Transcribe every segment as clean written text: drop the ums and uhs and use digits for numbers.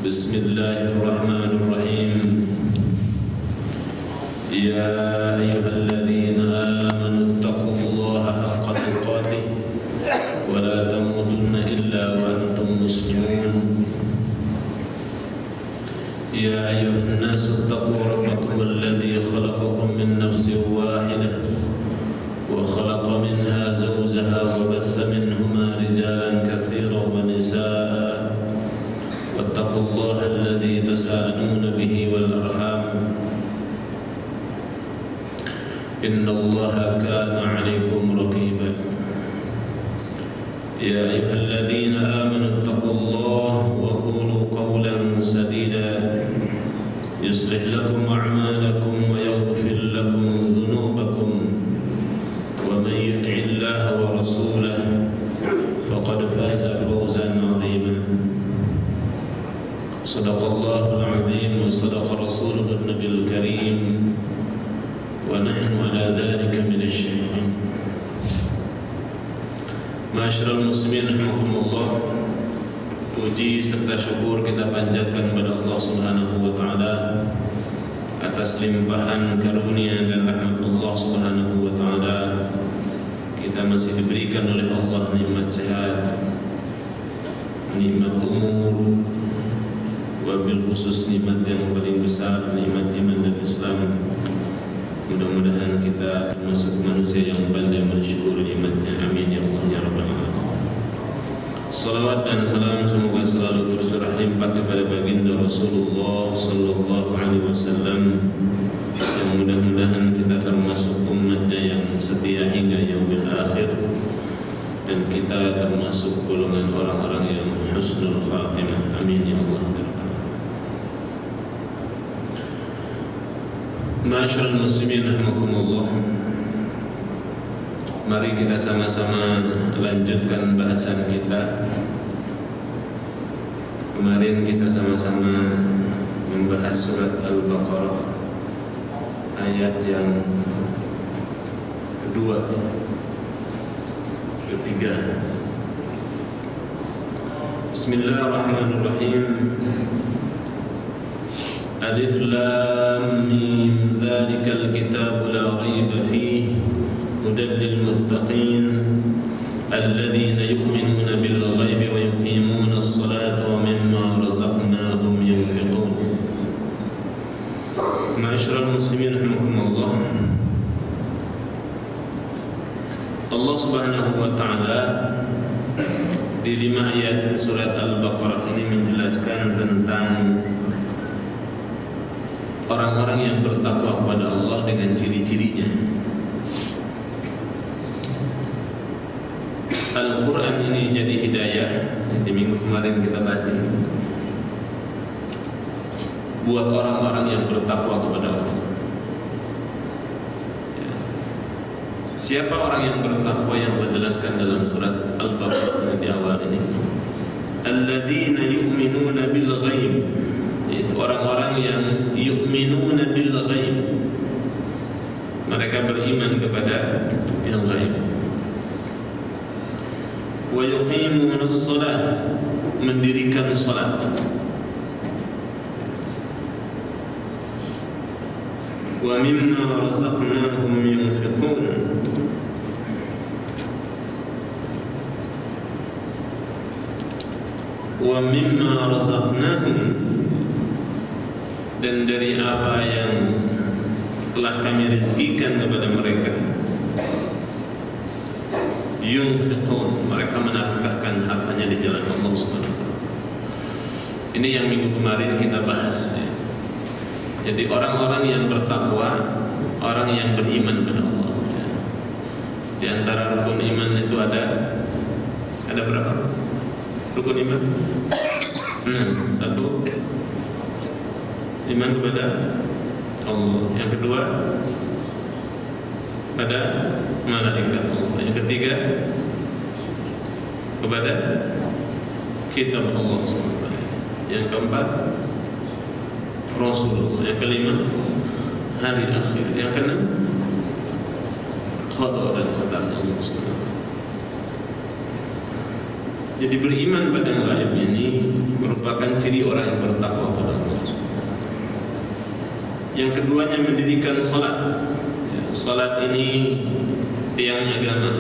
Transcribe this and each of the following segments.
Bismillahirrahmanirrahim. Ya ayyuhalladzina amanu taqullaha haqqa tuqatih wa la tamutunna illa wa antum muslimun. Ya ayyuhan nasu taqu rabbakum alladzi khalaqakum min nafsin wahidah wa khalaqa minha zawjaha wa batha minhuma rijalan katsiran wa nisaa'a. واتقوا الله الذي تساءلون به والأرحام إن الله كان عليكم رقيبا يا أيها الذين آمنوا اتقوا الله وقولوا قولا سديدا يصلح لكم أعمالكم ويغفر لكم ذنوبكم ومن يطع الله ورسوله فقد فاز فوزا عظيما صدق الله العظيم وصدق رسوله النبي الكريم ونحن على ذلك من الشاهدين. Ma'asyiral muslimin rahimakumullah, puji serta syukur kita panjatkan kepada Allah Subhanahu wa taala atas limpahan karunia dan rahmat Allah Subhanahu wa taala. Kita masih diberikan oleh Allah nikmat sehat, nikmat umur, wabil khusus nikmat yang paling besar, nikmat iman dan Islam. Mudah-mudahan kita termasuk manusia yang pandai mensyukuri nikmatnya. Amin ya Allah ya Rabbal Alamin. Salawat dan salam semoga selalu tercurah limpah kepada baginda Rasulullah sallallahu alaihi wasallam, yang mudah-mudahan kita termasuk umatnya yang setia hingga yaumil akhir, dan kita termasuk golongan orang-orang yang husnul khatimah. Amin ya Allah. Ma'asyiral muslimin rahimakumullah, mari kita sama-sama lanjutkan bahasan kita. Kemarin kita sama-sama membahas surat Al-Baqarah ayat yang kedua, ketiga. Bismillahirrahmanirrahim. Alif Lam Mim Dzalikal Kitabu La Raiba Fihi Hudan lil Muttaqin Alladzina yu'minuna bil ghaibi wa yuqimuna as-salata wa mimma razaqnahum yunfiqun. Ma'asyiral muslimin rahimakumullah, Allah Subhanahu wa taala di 5 ayat surat Al-Baqarah ini menjelaskan tentang orang-orang yang bertakwa kepada Allah dengan ciri-cirinya. Al-Quran ini jadi hidayah. Di minggu kemarin kita bahas ini, buat orang-orang yang bertakwa kepada Allah. Siapa orang yang bertakwa yang terjelaskan dalam surat Al-Baqarah di awal ini? Alladzina yu'minuna bil ghaib, itu orang-orang yang yu'minuna bil ghaib, mereka beriman kepada yang ghaib. Wa yuqimuna as-salat, mendirikan salat. Wa mimma razaqnahum yunfiqun, wa mimma razaqnahum, dan dari apa yang telah kami rezekikan kepada mereka. Yunfiqun, mereka menafkahkan hartanya di jalan Allah Subhanahu wa taala. Ini yang minggu kemarin kita bahas ya. Jadi orang-orang yang bertakwa, orang yang beriman kepada Allah. Di antara rukun iman itu ada berapa? Rukun iman? 6. Satu, iman kepada Allah. Yang kedua, pada malaikat Allah. Yang ketiga, kepada kitab Allah SWT. Yang keempat, Rasulullah. Yang kelima, hari akhir. Yang keenam, qada dan qadar Allah SWT. Jadi beriman pada yang gaib ini merupakan ciri orang yang bertakwa kepada Allah. Yang keduanya mendirikan salat. Salat ini tiangnya agama.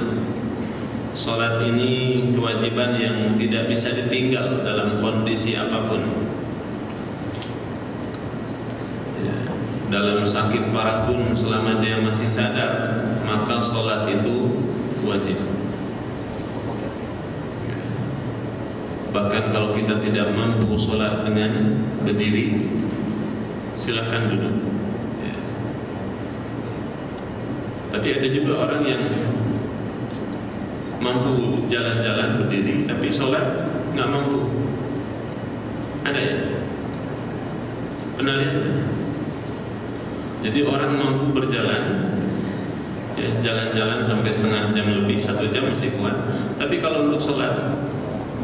Salat ini kewajiban yang tidak bisa ditinggal dalam kondisi apapun. Dalam sakit parah pun selama dia masih sadar, maka salat itu wajib. Bahkan kalau kita tidak mampu salat dengan berdiri, silakan duduk. Tapi ada juga orang yang mampu jalan-jalan berdiri, tapi sholat nggak mampu. Ada ya? Pernah lihat? Jadi orang mampu berjalan, ya jalan-jalan sampai setengah jam lebih, 1 jam masih kuat. Tapi kalau untuk sholat,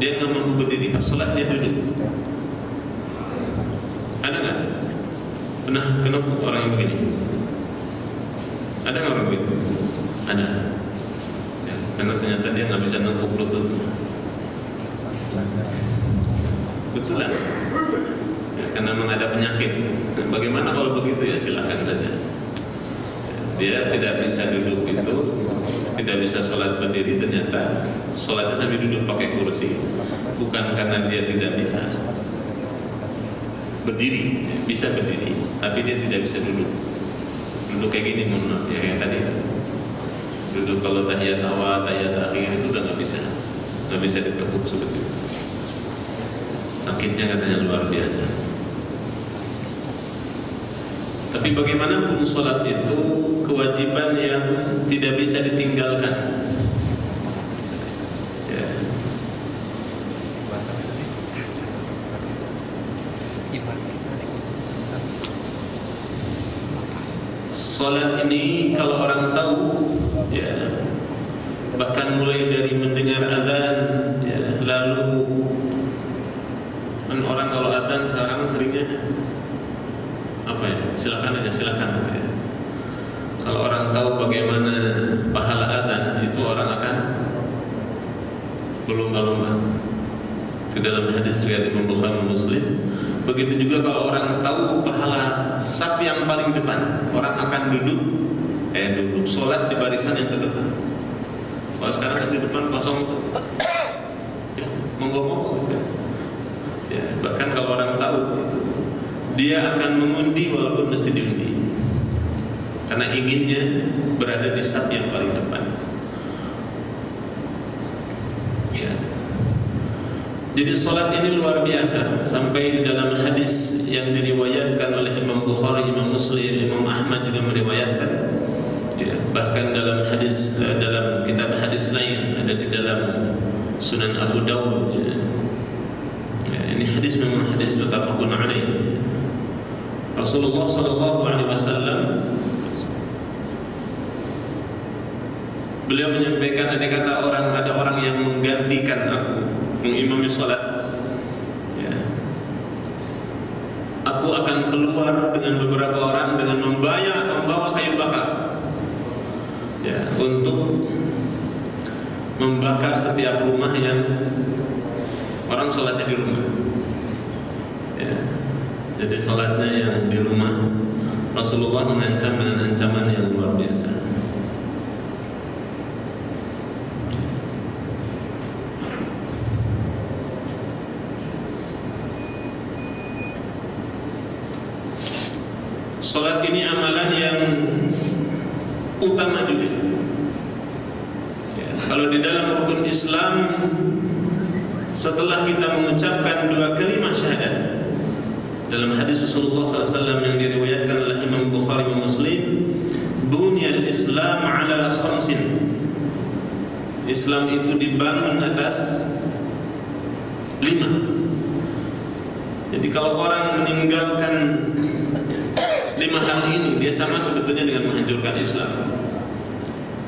dia nggak mampu berdiri, pas sholat dia duduk. Ada nggak? Pernah kenapa orang yang begini? Ada nggak orang begitu? Ada. Ya, karena ternyata dia nggak bisa nengkuk lutut. Betulan. Ya, karena menghadap penyakit. Bagaimana kalau begitu ya silakan saja. Dia tidak bisa duduk itu, tidak bisa sholat berdiri, ternyata sholatnya sambil duduk pakai kursi. Bukan karena dia tidak bisa berdiri, bisa berdiri, tapi dia tidak bisa duduk. Duduk kayak gini, mohon maaf ya, kayak tadi. Duduk kalau tahiyat awal, tahiyat akhir itu udah nggak bisa ditekuk seperti itu. Sakitnya katanya luar biasa. Tapi bagaimanapun sholat itu kewajiban yang tidak bisa ditinggalkan. Ya. Sholat ini kalau orang tahu, ya, bahkan mulai dari mendengar azan, ya, lalu orang kalau azan sekarang seringnya apa ya? Silakan aja, silakan. Ya. Kalau orang tahu bagaimana pahala azan, itu orang akan berlomba-lomba. Itu dalam hadis riwayat Imam Bukhari Muslim. Begitu juga kalau orang tahu pahala saf yang paling depan, orang akan duduk sholat di barisan yang terdepan. Kalau sekarang di depan kosong itu, ya, monggo-monggo gitu. Ya, bahkan kalau orang tahu itu, dia akan mengundi walaupun mesti diundi, karena inginnya berada di saf yang paling depan. Ya. Jadi sholat ini luar biasa. Sampai di dalam hadis yang diriwayatkan oleh Imam Bukhari, Imam Muslim, Imam Ahmad juga meriwayatkan. Ya, bahkan dalam hadis, dalam kitab hadis lain, ada di dalam Sunan Abu Dawud. Ya. Ya, ini hadis memang hadis muttafaqun alaih. Rasulullah SAW beliau menyampaikan, ada orang yang menggantikan aku mengimami sholat, ya. Aku akan keluar dengan beberapa orang dengan membawa kayu bakar, ya, untuk membakar setiap rumah yang orang sholatnya di rumah, ya. Jadi sholatnya yang di rumah, Rasulullah mengancam dengan ancaman yang luar biasa. Sholat ini amalan yang utama juga. Ya, kalau di dalam rukun Islam, setelah kita mengucapkan 2 kalimat syahadat, dalam hadis Rasulullah SAW yang diriwayatkan oleh Imam Bukhari dan Muslim, Bunyal Islam ala khamsin. Islam itu dibangun atas 5. Jadi kalau orang meninggalkan 5 hal ini, dia sama sebetulnya dengan menghancurkan Islam.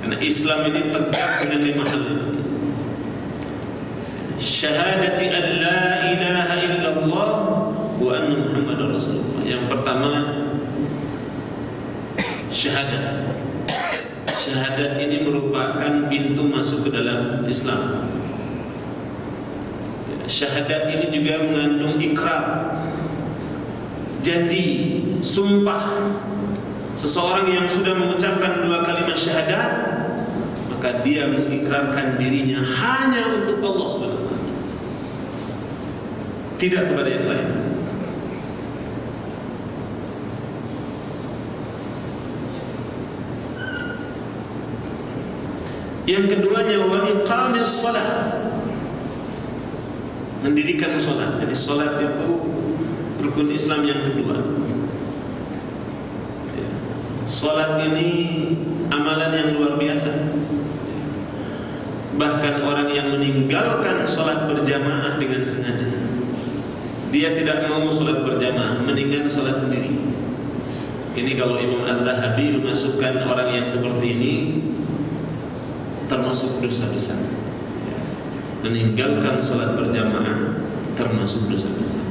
Karena Islam ini tegak dengan 5 hal itu. Syahadati an la ilaha illallah wa anna Muhammadar Rasulullah. Yang pertama, syahadat. Syahadat ini merupakan pintu masuk ke dalam Islam. Syahadat ini juga mengandung ikrar, janji, sumpah. Seseorang yang sudah mengucapkan 2 kalimat syahadat, maka dia mengikrarkan dirinya hanya untuk Allah SWT, tidak kepada yang lain. Yang keduanya wa iqamis shalah, mendirikan salat. Jadi salat itu rukun Islam yang kedua. Salat ini amalan yang luar biasa. Bahkan orang yang meninggalkan salat berjamaah dengan sengaja, dia tidak mau salat berjamaah, meninggalkan salat sendiri. Ini kalau Imam Al-Dhahabi memasukkan orang yang seperti ini termasuk dosa besar. Meninggalkan salat berjamaah termasuk dosa besar.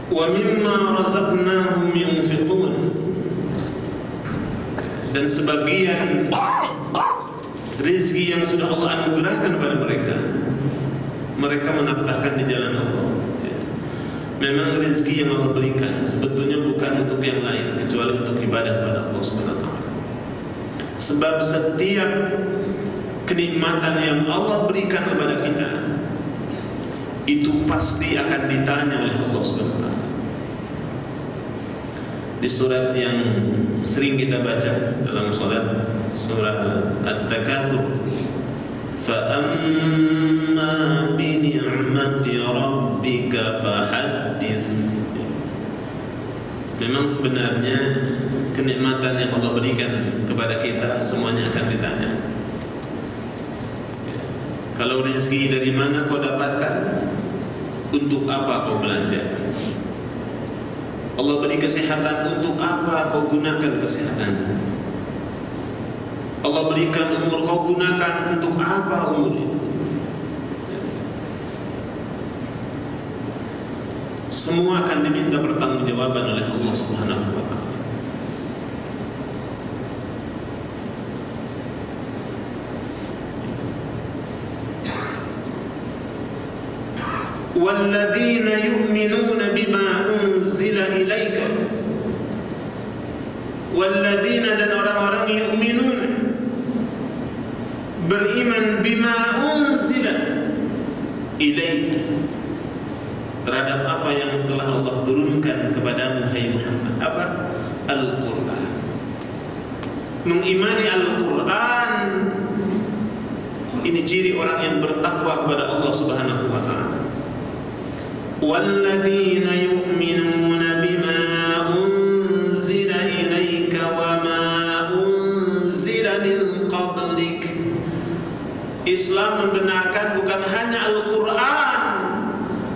Wa mimma razaqnahum yunfiqun, dan sebagian rezeki yang sudah Allah anugerahkan kepada mereka, mereka menafkahkan di jalan Allah. Memang rezeki yang Allah berikan sebetulnya bukan untuk yang lain kecuali untuk ibadah pada Allah SWT. Sebab setiap kenikmatan yang Allah berikan kepada kita itu pasti akan ditanya oleh Allah SWT. Di surat yang sering kita baca dalam salat, surah At-Takatsur, fa amma bi ni'mati rabbika fahaddits. Memang sebenarnya kenikmatan yang Allah berikan kepada kita semuanya akan ditanya. Kalau rezeki dari mana kau dapatkan? Untuk apa kau belanja? Allah beri kesehatan, untuk apa kau gunakan kesehatan? Allah berikan umur, kau gunakan untuk apa umur itu? Semua akan diminta pertanggungjawaban oleh Allah Subhanahu wa Ta'ala. Walladzina yu'minuna bima unzila ilaika, walladzina, dan orang-orang yu'minun, beriman, bima unzila ilaika, terhadap apa yang telah Allah turunkan kepadamu hai Muhammad. Apa? Al-Quran. Mengimani Al-Quran ini ciri orang yang bertakwa kepada Allah Subhanahu wa Ta'ala. Walladzina yu'minuna bima unzila ilaika wa ma unzila min qablik. Islam membenarkan bukan hanya Al-Quran,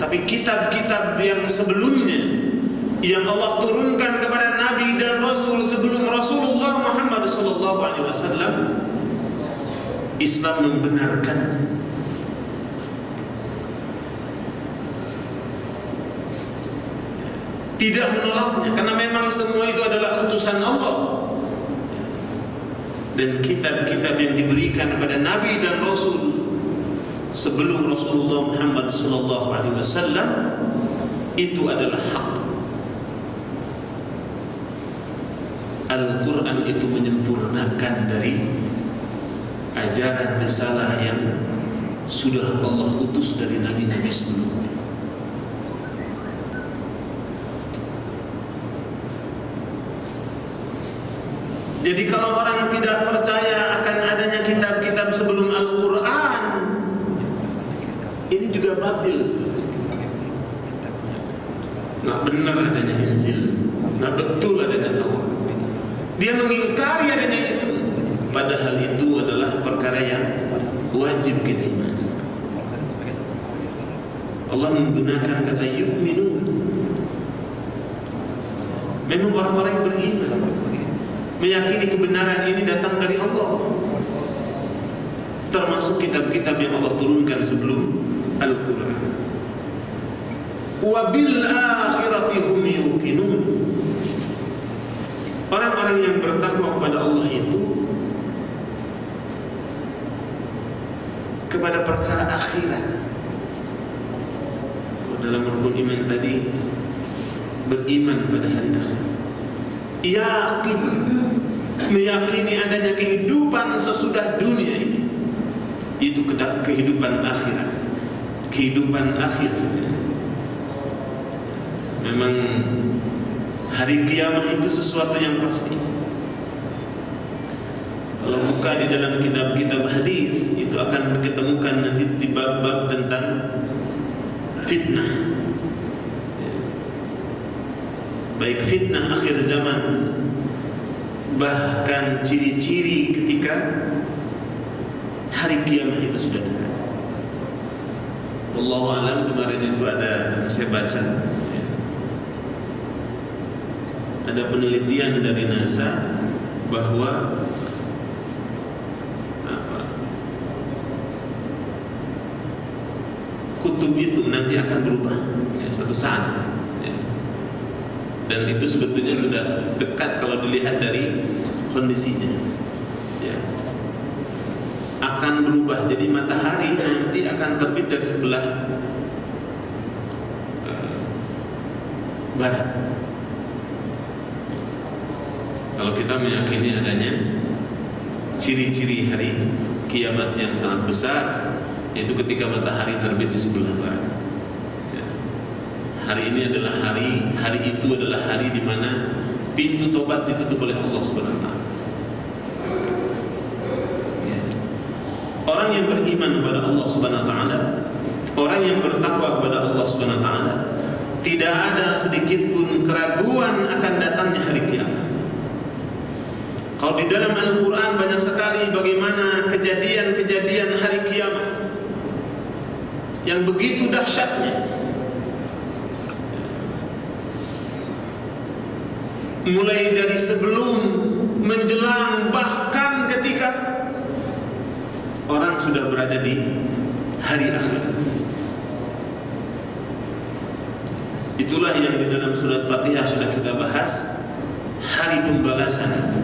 tapi kitab-kitab yang sebelumnya yang Allah turunkan kepada Nabi dan Rasul sebelum Rasulullah Muhammad SAW. Islam membenarkan. Tidak menolaknya, karena memang semua itu adalah utusan Allah. Dan kitab-kitab yang diberikan kepada Nabi dan Rasul sebelum Rasulullah Muhammad SAW itu adalah hak. Al-Quran itu menyempurnakan dari ajaran risalah yang sudah Allah utus dari nabi-nabi sebelumnya. Jadi kalau orang tidak percaya akan adanya kitab-kitab sebelum Al-Quran, ini juga batil. Nggak benar adanya Injil, nggak betul adanya Taurat. Dia mengingkari adanya itu, padahal itu adalah perkara yang wajib kita imani. Allah menggunakan kata yu'minun. Memang orang-orang yang beriman meyakini kebenaran ini datang dari Allah. termasuk kitab-kitab yang Allah turunkan sebelum Al-Quran. Wa bil akhirati hum yuqinun. Orang-orang yang bertakwa kepada Allah itu kepada perkara akhirat. Dalam rukun iman tadi, beriman pada hari akhir, yakin, meyakini adanya kehidupan sesudah dunia ini, itu kehidupan akhirat, kehidupan akhir. Memang hari kiamat itu sesuatu yang pasti. Kalau buka di dalam kitab-kitab hadis, itu akan diketemukan nanti di bab-bab tentang fitnah. Baik fitnah akhir zaman, bahkan ciri-ciri ketika hari kiamat itu sudah dekat. Wallahu alam, kemarin itu ada saya baca, ada penelitian dari NASA bahwa kutub itu nanti akan berubah suatu saat, dan itu sebetulnya sudah dekat kalau dilihat dari kondisinya, akan berubah. Jadi matahari nanti akan terbit dari sebelah barat. Kalau kita meyakini adanya ciri-ciri hari kiamat yang sangat besar, yaitu ketika matahari terbit di sebelah barat. Hari ini adalah hari itu adalah hari di mana pintu tobat ditutup oleh Allah Subhanahu wa taala. Orang yang beriman kepada Allah Subhanahu wa taala, orang yang bertakwa kepada Allah Subhanahu wa taala, tidak ada sedikit pun keraguan akan datangnya hari kiamat. Kalau di dalam Al-Quran banyak sekali bagaimana kejadian-kejadian hari kiamat yang begitu dahsyatnya. Mulai dari sebelum, menjelang, bahkan ketika orang sudah berada di hari akhir. Itulah yang di dalam surat Fatihah sudah kita bahas, hari pembalasan.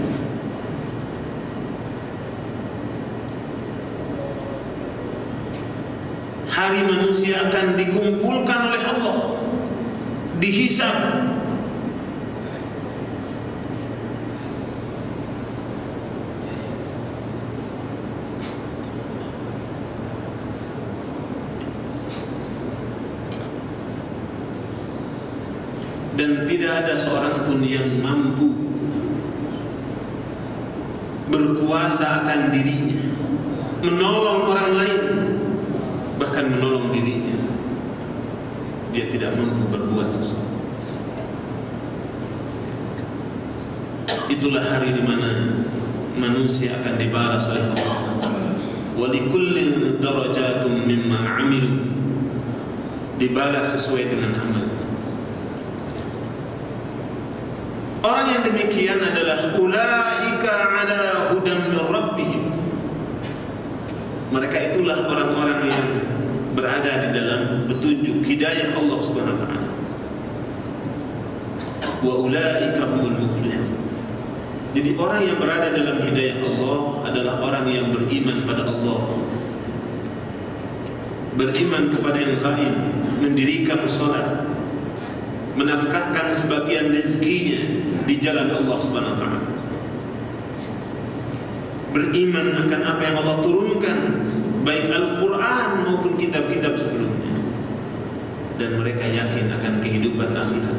Hari manusia akan dikumpulkan oleh Allah, dihisab. Dan tidak ada seorang pun yang mampu berkuasa akan dirinya, menolong orang lain, bahkan menolong dirinya. Dia tidak mampu berbuat sesuatu. Itulah hari di mana manusia akan dibalas oleh Allah. Wa likullin darajatun mimma 'amilu. Dibalas sesuai dengan amal. Orang yang demikian adalah ulaika ala hudam min rabbihim. Mereka itulah orang-orang yang berada di dalam petunjuk hidayah Allah Subhanahu wa taala. Wa ulaika humul muflihun. Jadi orang yang berada dalam hidayah Allah adalah orang yang beriman pada Allah, beriman kepada yang gaib, mendirikan salat, menafkahkan sebagian rezekinya di jalan Allah Subhanahu wa taala. Beriman akan apa yang Allah turunkan, baik Al-Quran maupun kitab-kitab sebelumnya. Dan mereka yakin akan kehidupan akhirat,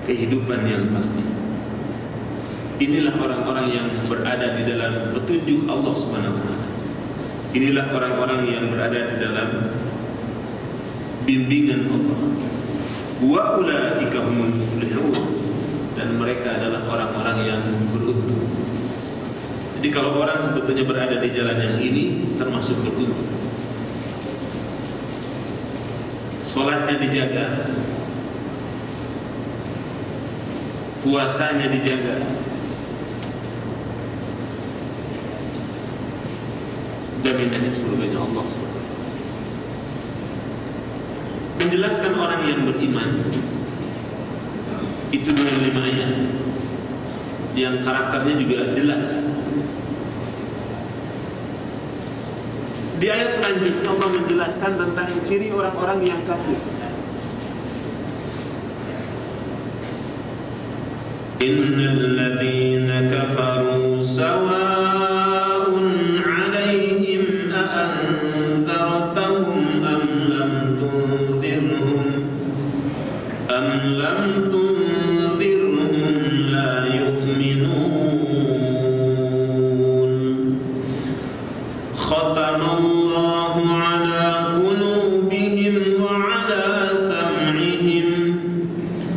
kehidupan yang pasti. Inilah orang-orang yang berada di dalam petunjuk Allah Subhanahu wa taala. Inilah orang-orang yang berada di dalam bimbingan Allah. Wa ulaika humul muflihun. Dan mereka adalah orang-orang yang beruntung. Jadi kalau orang sebetulnya berada di jalan yang ini termasuk beruntung. Salatnya dijaga, puasanya dijaga, dan jaminannya surganya Allah SWT. Menjelaskan orang yang beriman itu dengan 5 ayat yang karakternya juga jelas. Di ayat selanjutnya Allah menjelaskan tentang ciri orang-orang yang kafir. Innal ladzina kafaru sawa'un 'alaihim a anzartahum am lam tunzirhum la yu'minun. Khatamallahu 'ala qulubihim wa 'ala sam'ihim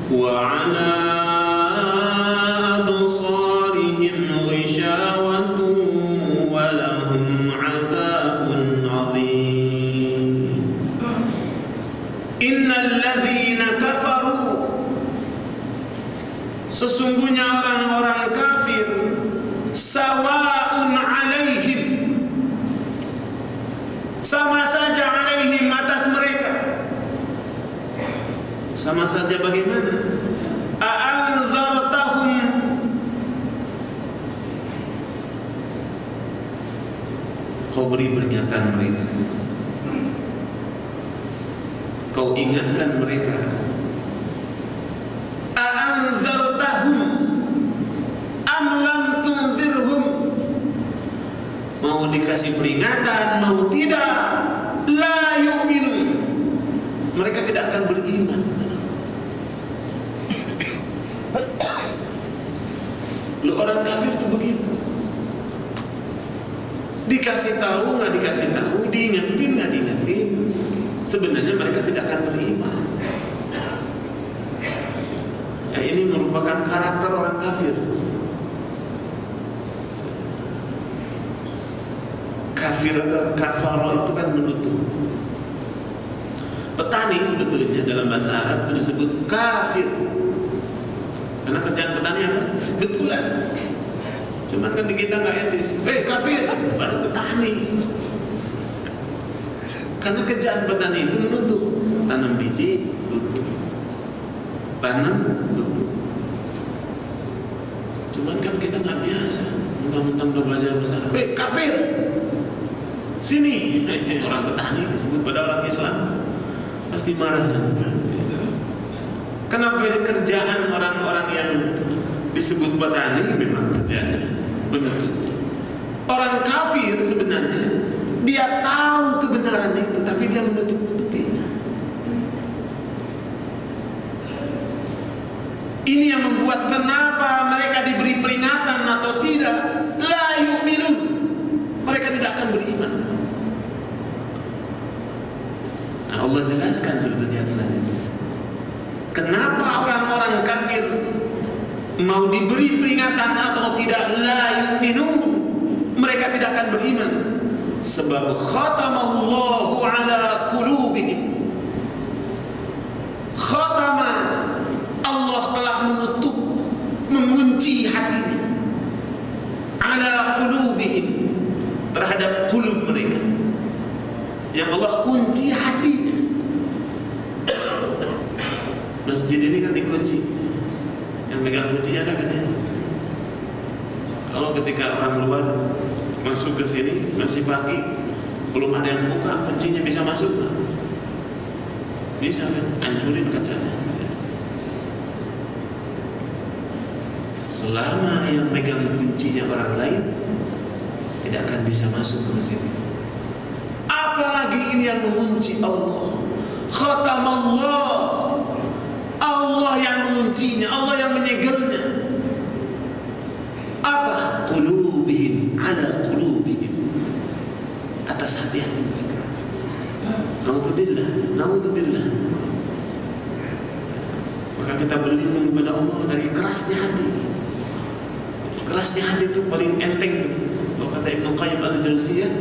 wa 'ala sesungguhnya orang-orang kafir sawa'un 'alaihim, sama saja 'alaihim atas mereka. Sama saja bagaimana? A'anzartahum, kau beri peringatan mereka, kau ingatkan mereka. A'anzartahum am lam tunzirhum, mau dikasih peringatan mau tidak, la yu'minun, mereka tidak akan beriman. Lu orang kafir itu begitu, dikasih tahu nggak dikasih tahu, diingetin nggak diingetin, sebenarnya mereka tidak akan beriman. Ya, ini merupakan karakter orang kafir. Kafaro itu kan menutup. Petani sebetulnya dalam bahasa Arab itu disebut kafir, karena kerjaan petani apa? Betulan. Cuman kan di kita nggak etis. Kafir, baru petani. Karena kerjaan petani itu menutup, tanam biji, tutup, tanam, tutup. Cuman kan kita nggak biasa, mentang-mentang udah belajar besar. Kafir, sini. Orang petani disebut pada orang Islam pasti marah. Kenapa kerjaan orang-orang yang disebut petani memang kerjanya menutup? Orang kafir sebenarnya dia tahu kebenaran itu, tapi dia menutup-nutupinya. Ini yang membuat kenapa mereka diberi peringatan atau tidak, la yu'minun, mereka tidak akan beriman. Nah, Allah jelaskan sebetulnya selanjutnya kenapa orang-orang kafir mau diberi peringatan atau tidak, la yu'minun, mereka tidak akan beriman. Sebab khatamallahu ala qulubihim, khatama, Allah telah menutup, mengunci hatinya, ala qulubihim, terhadap qulub mereka, yang Allah kunci hatinya. Masjid ini kan dikunci, yang megang kuncinya ada kan ya? Kalau ketika orang luar masuk ke sini masih pagi, belum ada yang buka kuncinya, bisa masuk nggak? Bisa kan? Hancurin kacanya. Selama yang megang kuncinya orang lain, tidak akan bisa masuk ke masjid. Apalagi ini yang mengunci Allah. Khatamallah, Allah yang menguncinya, Allah yang menyegelnya. Apa? Qulubihim, ala qulubihim, atas hati-hati mereka. Naudzubillah, naudzubillah. Maka kita berlindung kepada Allah dari kerasnya hati. Kerasnya hati itu paling enteng. Kalau kata Ibnu Qayyim al-Jauziyah,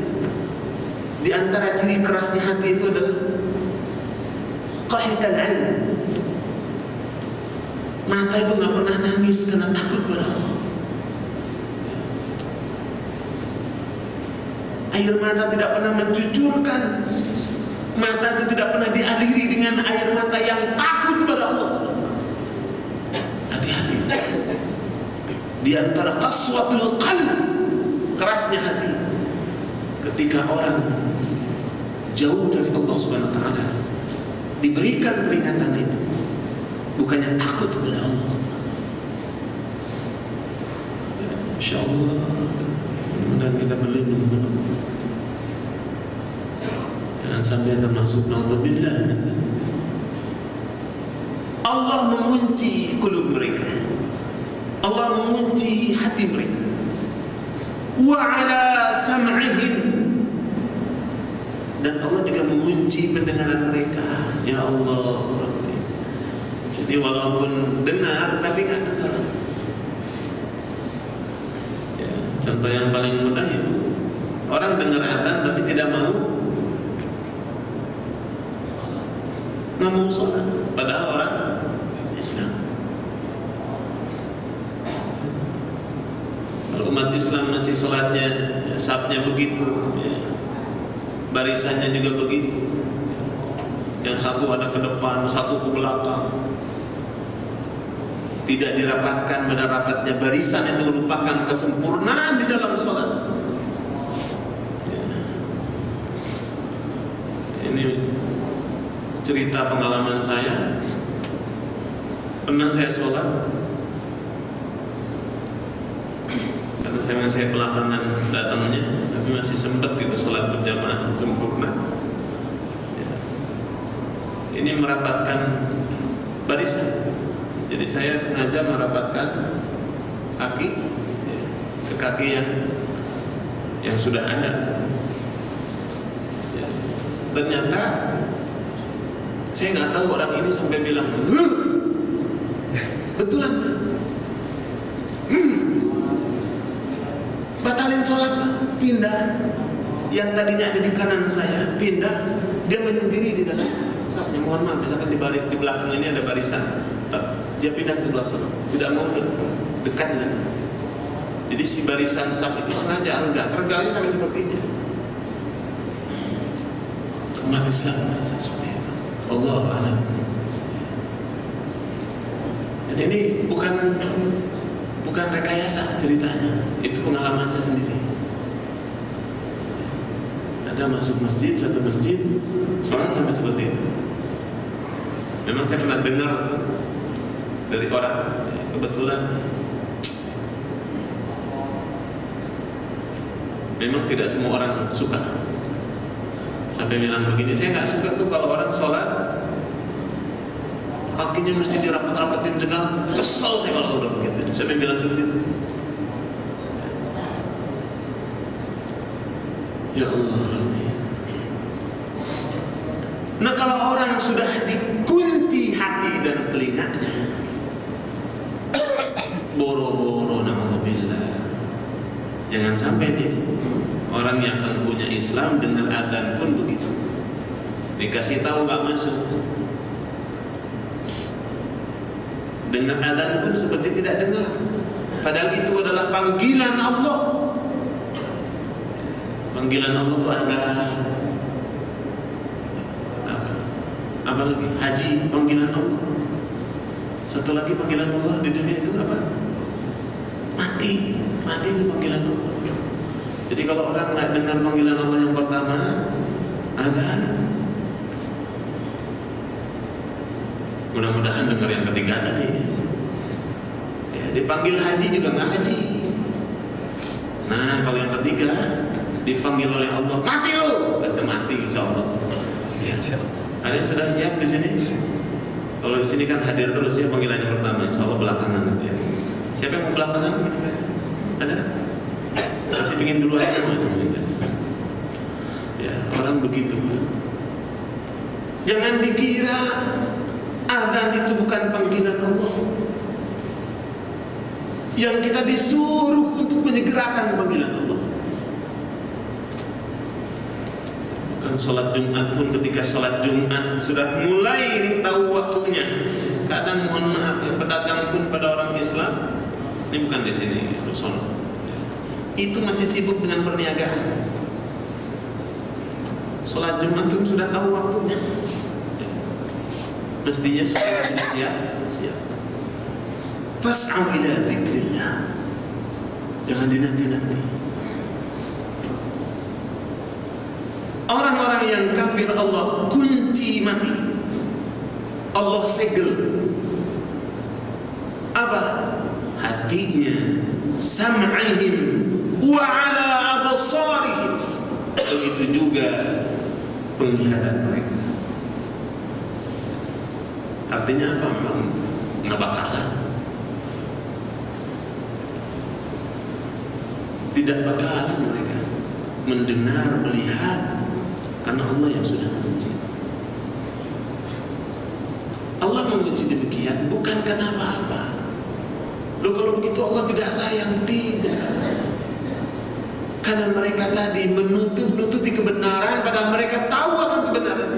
di antara ciri kerasnya hati itu adalah qahital ilm. Mata itu nggak pernah nangis karena takut pada Allah. Air mata tidak pernah mencucurkan. Mata itu tidak pernah dialiri dengan air mata yang takut kepada Allah. Hati-hati. Di antara qaswatul qalb, kerasnya hati, ketika orang jauh dari Allah Subhanahu wa taala, diberikan peringatan itu, bukannya takut kepada Allah Subhanahu wa taala. Insyaallah mudah-mudahan kita berlindung kepada Allah. Jangan sampai termasuk naudzubillah. Allah mengunci qulub mereka. Allah mengunci hati mereka. Wa ala sam'ihim, dan Allah juga mengunci pendengaran mereka. Ya Allah, jadi walaupun dengar tapi nggak dengar. Ya, contoh yang paling mudah itu orang dengar adzan tapi tidak mau sholat, padahal orang Islam. Kalau umat Islam masih sholatnya, safnya begitu, ya, barisannya juga begitu. Yang satu ada ke depan, satu ke belakang. Tidak dirapatkan pada rapatnya barisan, itu merupakan kesempurnaan di dalam sholat. Ya. Ini cerita pengalaman saya. Pernah saya sholat, karena saya belakangan datangnya, tapi masih sempat gitu sholat berjamaah sempurna. Ya. Ini merapatkan barisan. Jadi saya sengaja merapatkan kaki, ya, ke kaki yang sudah ada. Ya. Ternyata saya nggak tahu orang ini sampai bilang, betulan Pak, batalin sholat Pak, pindah. Yang tadinya ada di kanan saya pindah, dia menyendiri di dalam safnya. Mohon maaf, misalkan di belakang ini ada barisan, dia pindah ke sebelah sana, tidak mau dekat dengan. Jadi si barisan saf itu sengaja reganya sampai seperti ini. Umat Islam seperti itu. Allah a'lam. Dan ini bukan rekayasa ceritanya, itu pengalaman saya sendiri. Ada masuk masjid, satu masjid, sholat sampai seperti itu. Memang saya pernah dengar dari orang, kebetulan memang tidak semua orang suka. Sampai bilang begini, saya nggak suka tuh kalau orang sholat kakinya mesti dirapet-rapetin segala. Kesel saya kalau udah begitu. Saya bilang seperti itu. Ya Allah. Nah, kalau orang sudah dikunci hati dan telinganya, boro-boro na'udzubillah. Jangan sampai nih orang yang akan punya Islam dengar adzan pun begitu. Dikasih tahu nggak masuk. Dengar adzan pun seperti tidak dengar. Padahal itu adalah panggilan Allah. Panggilan Allah itu ada apa lagi? Haji, panggilan Allah. Satu lagi panggilan Allah di dunia itu apa? Mati itu panggilan Allah. Jadi kalau orang nggak dengar panggilan Allah yang pertama, adzan, mudah-mudahan dengar yang ketiga tadi. Ya, dipanggil haji juga nggak haji. Nah, kalau yang ketiga dipanggil oleh Allah, mati lo, mati insya Allah. Ya, ada yang sudah siap di sini? Kalau di sini kan hadir terus ya panggilan yang pertama, insya Allah belakangan nanti ya. Siapa yang mau belakangan? Ada? Pasti pingin dulu aja semua. Ya, orang begitu. Jangan dikira adzan itu bukan panggilan Allah. Yang kita disuruh untuk menyegerakan panggilan Allah. Bukan sholat Jumat pun, ketika sholat Jumat sudah mulai ini tahu waktunya. Kadang mohon maaf ya, pedagang pun pada orang Islam, ini bukan di sini Rasul, itu masih sibuk dengan perniagaan. Sholat Jumat itu sudah tahu waktunya. Mestinya sudah siap. Fas'au ila dzikrillah. Jangan dinanti-nanti. Orang-orang yang kafir Allah kunci mati. Allah segel. Apa? Hatinya, sam'ihim wa ala absarihim. Begitu juga penglihatan mereka. Artinya apa? Memang nggak bakalan. Tidak bakalan mereka mendengar, melihat, karena Allah yang sudah menguji. Allah menguji demikian bukan karena apa-apa. Loh, kalau begitu Allah tidak sayang? Tidak. Karena mereka tadi menutupi kebenaran, padahal mereka tahu akan kebenaran.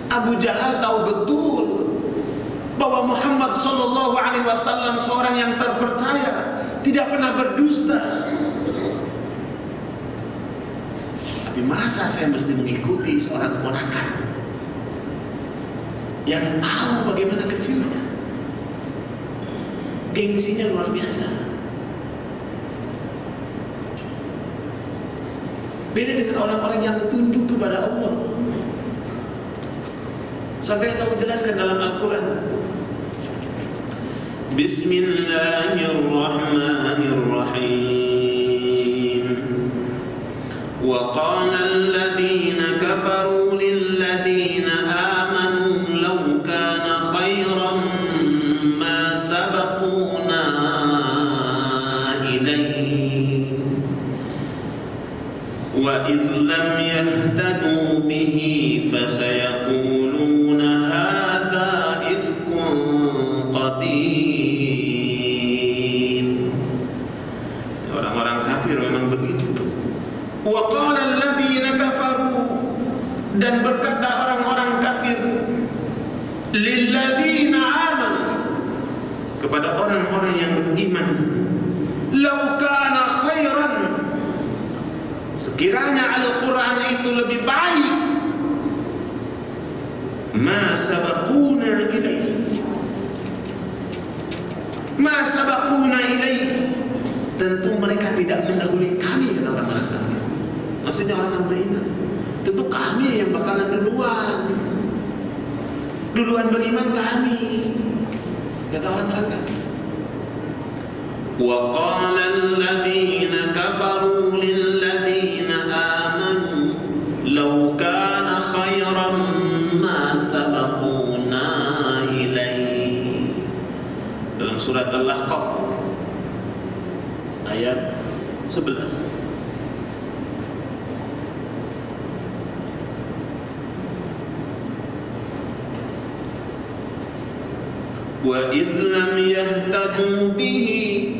Abu Jahal tahu betul bahwa Muhammad sallallahu alaihi wasallam seorang yang terpercaya, tidak pernah berdusta. Tapi masa saya mesti mengikuti seorang ponakan yang tahu bagaimana kecilnya? Gengsinya luar biasa. Beda dengan orang-orang yang tunduk kepada Allah. Sampai Allah menjelaskan dalam Al-Quran, Bismillahirrahmanirrahim. Wa qala alladhina kafaru lilladhina amanu law kana khairan ma sabaquna ilayhi wa idh lam yahtadu bihi fasayaquluna orang-orang kafir memang begitu. Wa qala alladziina kafaru, dan berkata orang-orang kafir, lilladziina amanu, kepada orang-orang yang beriman, law kana khairan, sekiranya Al-Quran itu lebih baik, ma sabaquna ilaihi, ma sabaquna ilaihi, tentu mereka tidak mendahului kami, kata orang-orang kafir. Maksudnya orang yang beriman, tentu kami yang bakalan duluan beriman kami, kata orang-orang kafir. Wa qala alladziina kafaru lilladzina amanu law kana khairan ma sabaquna ilaihi. Dalam surat Al-Ahqaf ayat 11. Wa idh lam yahtadu bihi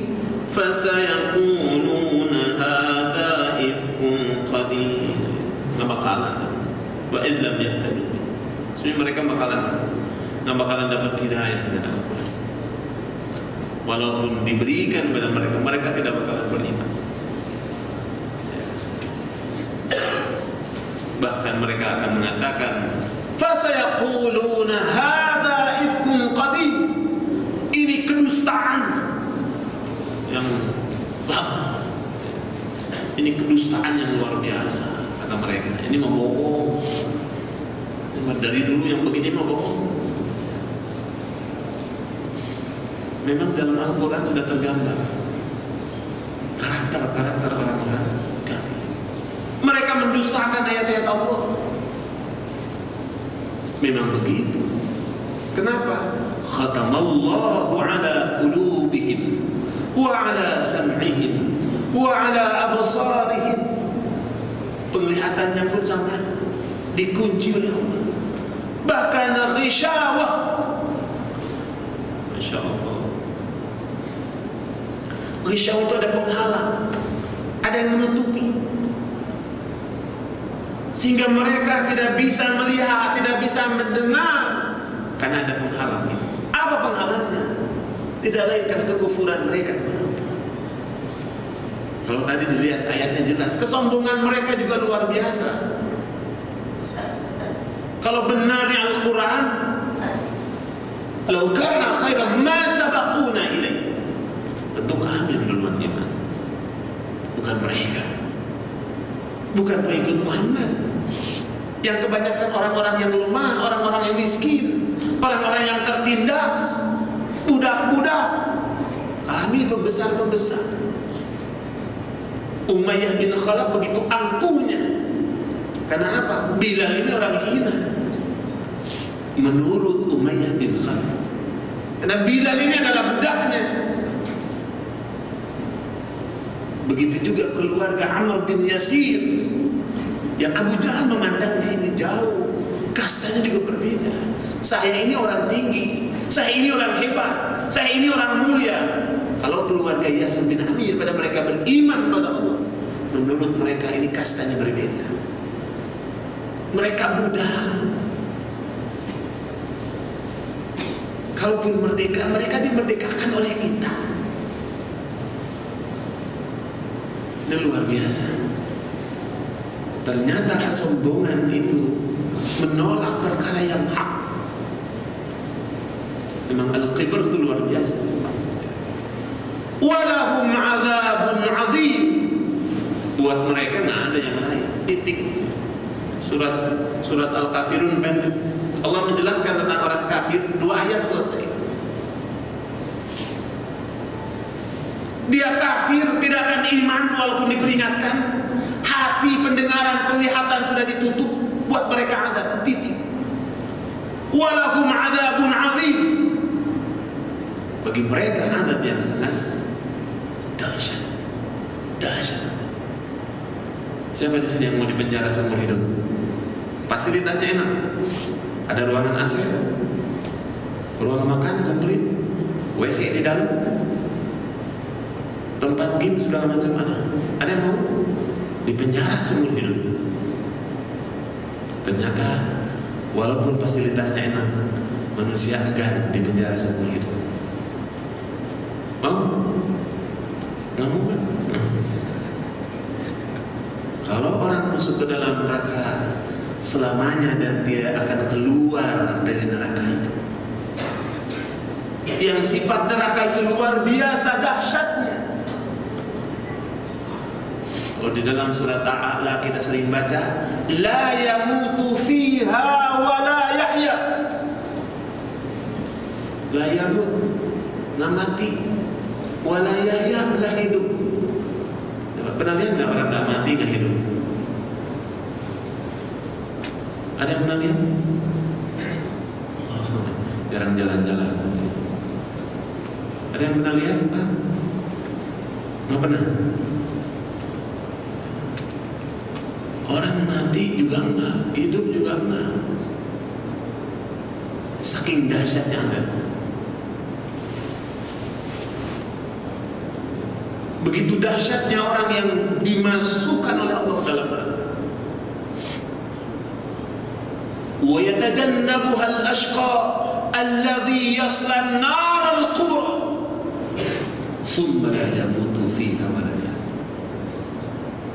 fasayaquluna hadza ifkun qadim. Bakalan. Wa idh lam yahtadu bihi. Jadi mereka bakalan dapat hidayah dengan Al-Quran. Walaupun diberikan kepada mereka, mereka tidak bakalan beriman. Bahkan mereka akan mengatakan, fasayaquluna hadza ifkun qadim. Ini kedustaan yang lama. Ini kedustaan yang luar biasa, kata mereka. Ini membohong. Dari dulu yang begini membohong. Memang dalam Al-Quran sudah tergambar karakter-karakter orang-orang kafir. Mereka mendustakan ayat-ayat Allah. Memang begitu. Kenapa? Khatamallahu ala qulubihim wa ala sam'ihim wa ala absarihim. Penglihatannya pun sama, dikunci oleh Allah. Bahkan ghishawah. Masya Allah. Ghishawah itu ada penghalang, ada yang menutupi, sehingga mereka tidak bisa melihat, tidak bisa mendengar, karena ada penghalang itu. Apa penghalangnya? Tidak lain karena kekufuran mereka. Kalau tadi dilihat ayatnya jelas, kesombongan mereka juga luar biasa. Kalau benarnya Al-Quran, "Lau kana khairan ma sabaquna ilaih." Tentu kami yang duluan iman, bukan mereka, bukan pengikut Muhammad. Yang kebanyakan orang-orang yang lemah, orang-orang yang miskin, orang-orang yang tertindas, budak-budak. Kami pembesar-pembesar. Umayyah bin Khalaf begitu angkuhnya. Karena apa? Bilal ini orang hina menurut Umayyah bin Khalaf. Karena Bilal ini adalah budaknya. Begitu juga keluarga Amr bin Yasir, yang Abu Jahal memandangnya ini jauh, kastanya juga berbeda. Saya ini orang tinggi, saya ini orang hebat, saya ini orang mulia. Kalau keluarga Yasir bin Amir, pada mereka beriman kepada Allah, menurut mereka ini kastanya berbeda. Mereka budak. Kalaupun merdeka, mereka dimerdekakan oleh kita. Ini luar biasa. Ternyata kesombongan itu menolak perkara yang hak. Memang al-kibr itu luar biasa. Walahum azabun azim. Buat mereka nggak ada yang lain. Titik. Surat Al-Kafirun pendek. Allah menjelaskan tentang orang kafir, 2 ayat selesai. Dia kafir, tidak akan iman walaupun diperingatkan. Hati, pendengaran, penglihatan sudah ditutup. Buat mereka azab. Titik. Walahum azabun azim. Bagi mereka azab yang sangat dahsyat. Dahsyat. Siapa di sini yang mau dipenjara seumur hidup? Fasilitasnya enak. Ada ruangan AC, ruang makan komplit, WC di dalam, tempat game segala macam ada. Ada yang mau dipenjara seumur hidup? Ternyata walaupun fasilitasnya enak, manusia enggan dipenjara seumur hidup. Mau? Nggak mau kan? Kalau orang masuk ke dalam neraka selamanya dan dia akan keluar dari neraka itu, yang sifat neraka itu luar biasa dahsyatnya. Kalau di dalam surat Al-A'la kita sering baca, la yamutu fiha wa la yahya. La yamut, nggak mati, wa la yahya, nggak hidup. Pernah lihat nggak orang nggak mati nggak hidup? Ada yang pernah lihat? Oh, jarang jalan-jalan. Ada yang pernah lihat? Nggak pernah. Orang mati juga enggak, hidup juga enggak. Saking dahsyatnya ada. Begitu dahsyatnya orang yang dimasukkan oleh Allah dalam neraka. Wa yatajannabuha al-ashqa alladhi yasla an-nar al-kubra thumma la yamutu fiha wa la yahya.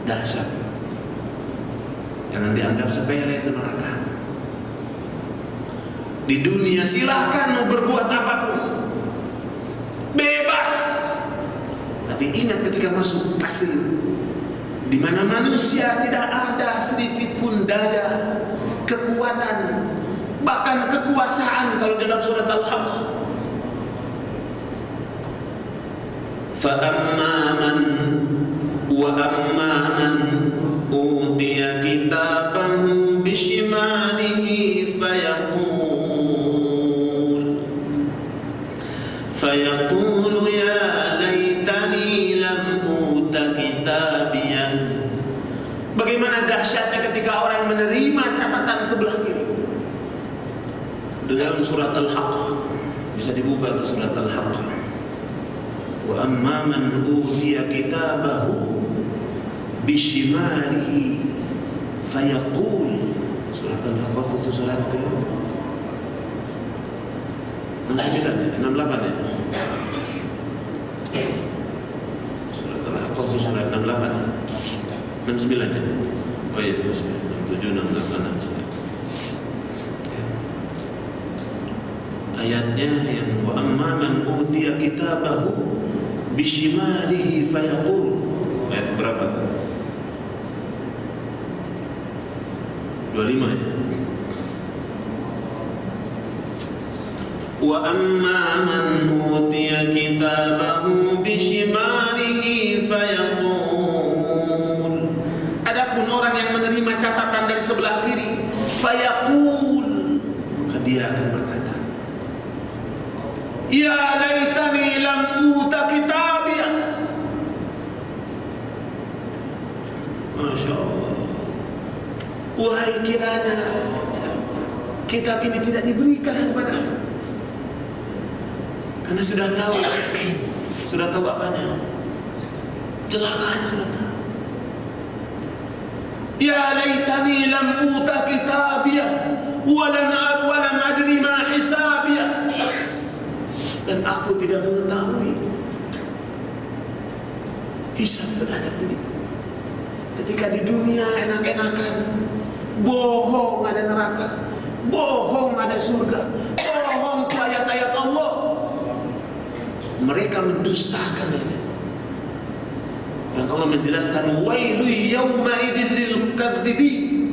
Dahsyat. Jangan dianggap sepele itu neraka. Di dunia silakan mau berbuat apapun, bebas. Tapi ingat ketika masuk pasti, di mana manusia tidak ada sedikit pun daya, kekuatan, bahkan kekuasaan. Kalau dalam surat Al-Haqq, fa amman wa amman utiya kitabahu bishimalihi fayaqulu ya laitani lam uta kitabiyan. Bagaimana dahsyatnya ketika orang menerima catatan sebelah kiri. Dalam surat Al-Haqq bisa dibuka itu surat Al-Haqq. Wa amma man utiya kitabahu bishimalihi fayaqul. Surat Al-Haqq itu surat ke 69 ya? 68 ya? Surat Al-Haqq itu surat 68. 68, 69 ya. Oh iya, 67, 68, 69. Ayatnya yang wa amma man utiya kitabahu bishimalihi fayaqul. Ayat berapa? 25 ya. Wa amma man utiya kitabahu bishimalihi fayaqul. Adapun orang yang menerima catatan dari sebelah kiri, fayaqul, maka dia akan berkata, ya laitani lam uta kitabiyah. Masya Allah. Wahai kiranya kitab ini tidak diberikan kepada, karena sudah tahu apanya, celakanya sudah tahu. Ya laitani lam uta kitabiyah walam adri ma hisabiyah. Dan aku tidak mengetahui hisab terhadap diri. Ketika di dunia enak-enakan, bohong ada neraka, bohong ada surga, bohong ke ayat-ayat Allah. Mereka mendustakan itu. Dan Allah menjelaskan, wailu yawma idzil lil kadzibin.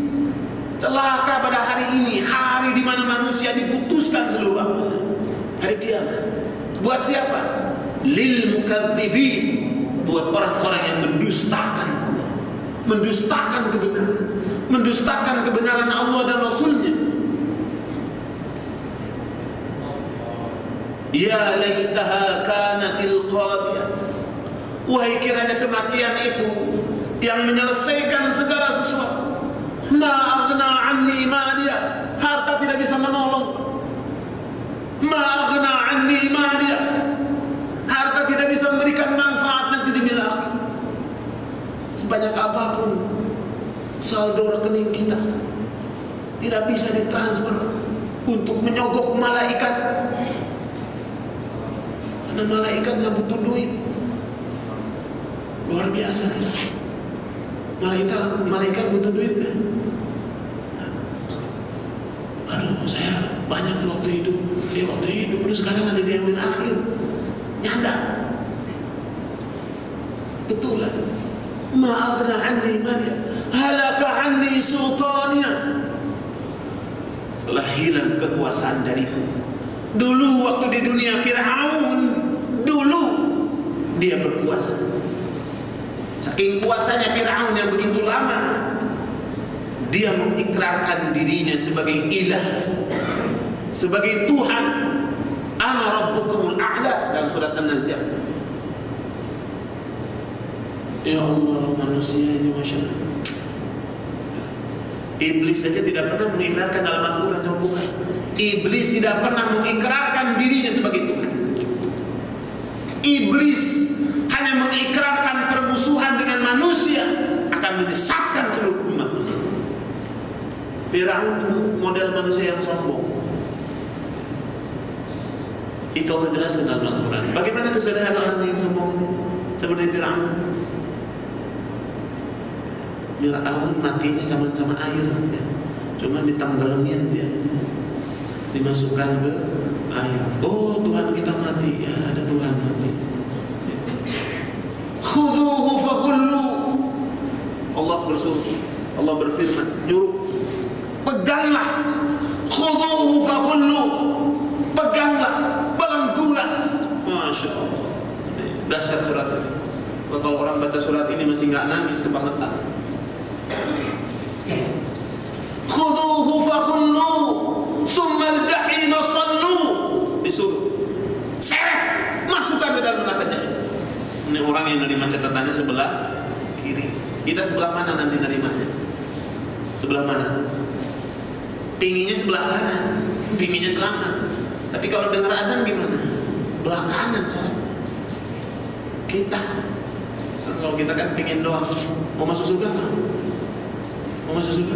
Celaka pada hari ini, hari di mana manusia diputuskan seluruh amalnya. Hari kiamat. Buat siapa? Lil mukadzibin. Buat orang-orang yang mendustakan, mendustakan kebenaran, mendustakan kebenaran Allah dan Rasulnya. Ya laitaha kanatil qadiyah. Wahai kiranya kematian itu yang menyelesaikan segala sesuatu. Ma aghna anni maliya. Harta tidak bisa menolong. Ma aghna anni maliya. Harta tidak bisa memberikan manfaat nanti di akhirat. Sebanyak apapun saldo rekening kita, tidak bisa ditransfer untuk menyogok malaikat. Karena malaikat nggak butuh duit. Luar biasa ya. Malaikat butuh duit kan? Aduh, saya banyak waktu hidup. Dia waktu hidup, terus sekarang ada di yaumil akhir. Nyadar. Betul lah. Ma'aghna anni maliya, halaka anni sultaniya. Telah hilang kekuasaan dariku. Dulu waktu di dunia Fir'aun, dulu dia berkuasa. Saking kuasanya Fir'aun yang begitu lama, dia mengikrarkan dirinya sebagai ilah, sebagai Tuhan. Ana rabbukumul a'la dalam surat An-Nazi'at. Ya Allah, manusia ini Masya Allah. Iblis saja tidak pernah mengikrarkan dalam Al-Quran. Coba buka. Iblis tidak pernah mengikrarkan dirinya sebagai Tuhan. Iblis hanya mengikrarkan permusuhan dengan manusia, akan menyesatkan seluruh umat manusia. Fir'aun model manusia yang sombong. Itu Allah jelaskan dalam Al-Quran. Bagaimana kesalahan orang yang sombong seperti Fir'aun? Fir'aun matinya sama-sama air, ya. Cuma ditenggelamin dia, dimasukkan ke air. Oh, Tuhan kita mati, ya ada Tuhan mati. Khudhuhu faghullu. Allah bersuruh, Allah berfirman, nyuruh, peganglah. Khudhuhu faghullu. Peganglah, belenggulah. Masya Allah. Dahsyat surat ini. Kalau orang baca surat ini masih nggak nangis kebangetan. Khudhuhu faghullu, tsumma al-jahim sallu. Disuruh seret, masukkan ke dalam neraka jahim. Ini orang yang nerima catatannya sebelah kiri. Kita sebelah mana nanti nerimanya? Sebelah mana? Pinginya sebelah kanan, pinginya selamat. Tapi kalau dengar adzan gimana? Belah kanan soalnya. Kita, kalau kita kan pingin doang, mau masuk surga kan? Mau masuk surga?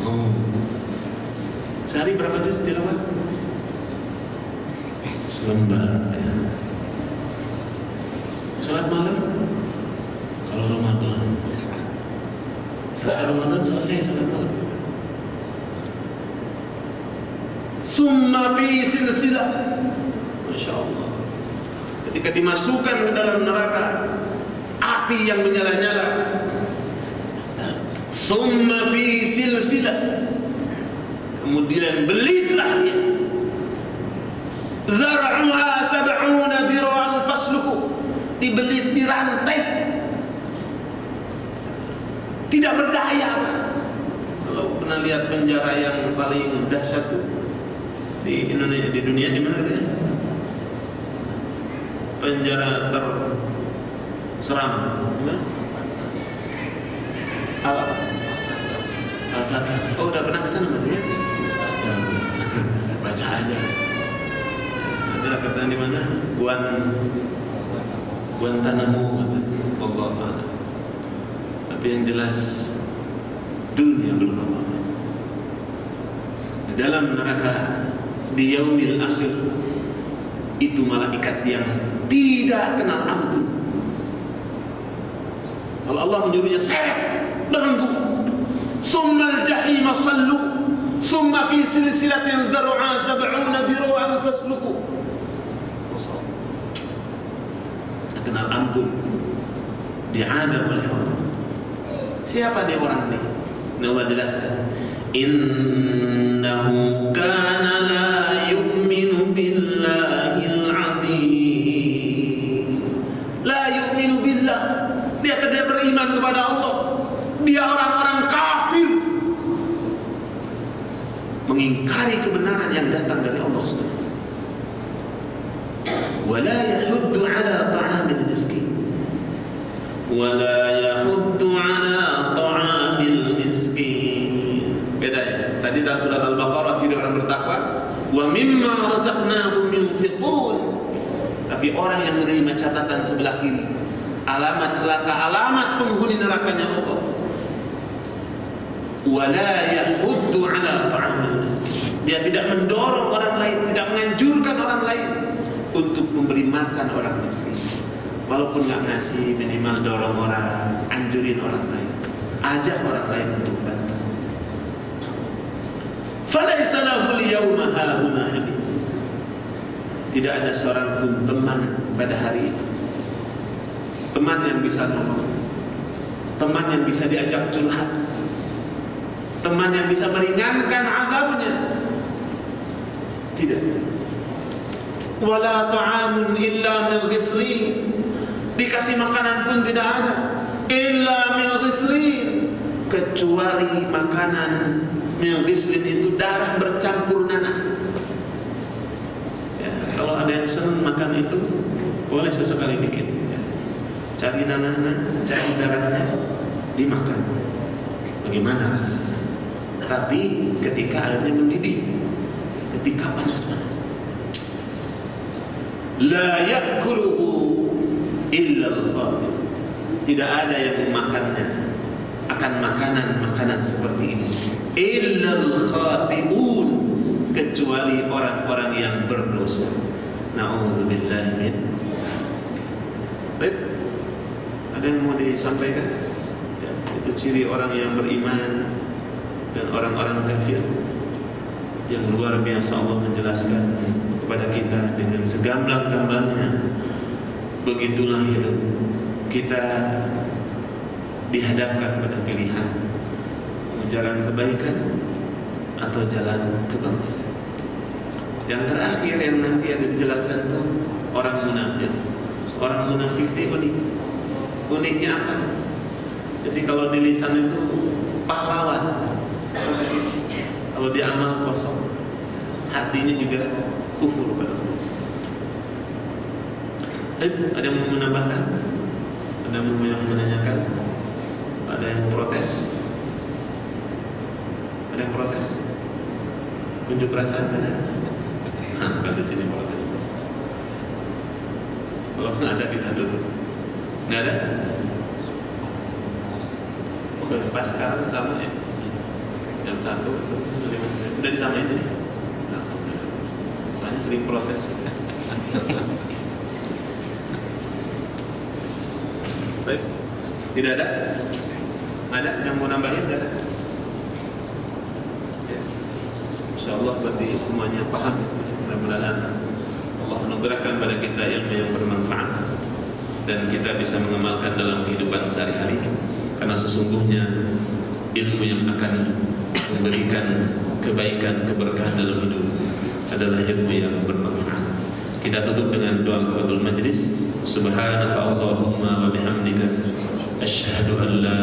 Oh. Sehari berapa juz tilawat? Selembar. Ya. Salat malam? Kalau Ramadan, selesai Ramadan selesai salat malam. Summa fi silsilah, Masya Allah. Ketika dimasukkan ke dalam neraka, api yang menyala-nyala. Summa fi silsilah, kemudian belitlah dia. Zar'uha sab'una dira'an fasluku, dibelit, dirantai, tidak berdaya. Kalau pernah lihat penjara yang paling dahsyat tuh di Indonesia, di dunia, di mana katanya? Penjara terseram, Al-Qatar. Oh, udah pernah ke sana berarti ya? Baca aja. Ada kata di mana? Guantanamo. Allah. Tapi yang jelas dunia belum apa-apa. Dalam neraka di yaumil akhir itu malaikat yang tidak kenal ampun. Kalau Allah menyuruhnya seret belenggu, summal jahima sallu, summa fi silsilatin dzar'uha sab'una dira'an fasluku. Tak kenal ampun, diadab oleh Allah. Siapa dia orang ini? Allah jelaskan, innahu kana la yu'minu billahil azim. La yu'minu billah, dia tidak beriman kepada Allah. Dia orang-orang kafir, mengingkari kebenaran yang datang dari Allah SWT. Wala yahuddu ala ta'amil miskin, wala yahuddu ala ta'amil miskin. Beda ya. Tadi dalam surat Al-Baqarah ciri orang bertakwa, wa mimma razaqnahum yunfiqun. Tapi orang yang menerima catatan sebelah kiri, alamat celaka, alamat penghuni nerakanya Allah. Wala yahuddu ala ta'amil miskin. Dia tidak mendorong orang lain, tidak menganjurkan orang lain untuk memberi makan orang miskin. Walaupun nggak ngasih, minimal dorong orang, anjurin orang lain, ajak orang lain untuk bantu. Falaisa lahu al-yawma hahuna hamim. Tidak ada seorang pun teman pada hari itu. Teman yang bisa nolong, teman yang bisa diajak curhat, teman yang bisa meringankan azabnya. Tidak. Wala ta'amun illa min ghislin. Dikasih makanan pun tidak ada. Illa min ghislin, kecuali makanan min ghislin itu darah bercampur nanah. Ya, kalau ada yang senang makan itu, boleh sesekali bikin. Ya. Cari nanahnya, cari darahnya, dimakan. Bagaimana rasanya? Tapi ketika airnya mendidih, ketika panas-panas, la yakuluhu illa al-khatir. Tidak ada yang memakannya akan makanan seperti ini, illa al-khati'un, kecuali orang-orang yang berdosa. Na'udzubillahi min. Baik, ada yang mau disampaikan? Ya, itu ciri orang yang beriman dan orang-orang kafir yang luar biasa. Allah menjelaskan kepada kita dengan segamblang-gamblangnya. Begitulah hidup kita, dihadapkan pada pilihan jalan kebaikan atau jalan kebanggaan. Yang terakhir yang nanti ada dijelaskan itu orang munafik. Orang munafik itu unik. Uniknya apa? Jadi kalau di lisan itu pahlawan, kalau di amal kosong, hatinya juga kufur pada Allah. Ada yang mau menambahkan? Ada yang menanyakan? Ada yang protes? Ada yang protes? Unjuk rasa ada? Bukan di sini protes. Kalau nggak ada kita tutup. Nggak ada? Oke, pas sekarang sama ya. Jam 1 udah disamain ini. Nah, soalnya sering protes. Baik. Tidak ada? Ada yang mau nambahin? Tidak ada? Ya. InsyaAllah berarti semuanya paham. Mudah-mudahan Allah anugerahkan pada kita ilmu yang bermanfaat dan kita bisa mengamalkan dalam kehidupan sehari-hari, karena sesungguhnya ilmu yang akan memberikan kebaikan, keberkahan dalam hidup adalah ilmu yang bermanfaat. Kita tutup dengan doa kafatul majlis. Subhanaka Allahumma wa bihamdika asyhadu an la